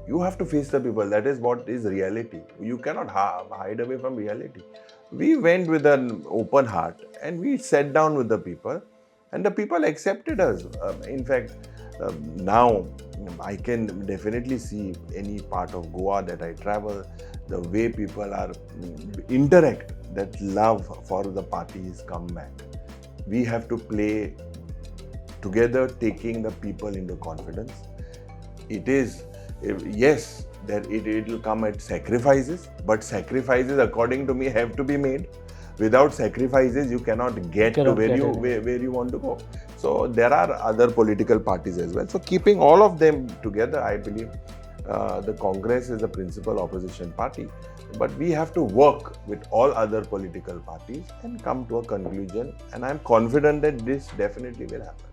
You have to face the people. That is what is reality. You cannot hide away from reality. We went with an open heart and we sat down with the people, and the people accepted us. In fact, now I can definitely see any part of Goa that I travel, the way people are interact, that love for the party is come back. We have to play together, taking the people into confidence. It is, yes, that it will come at sacrifices, but sacrifices, according to me, have to be made. Without sacrifices, you cannot get to Cannot get it. where you want to go. So there are other political parties as well. So keeping all of them together, I believe the Congress is the principal opposition party. But we have to work with all other political parties and come to a conclusion. And I'm confident that this definitely will happen.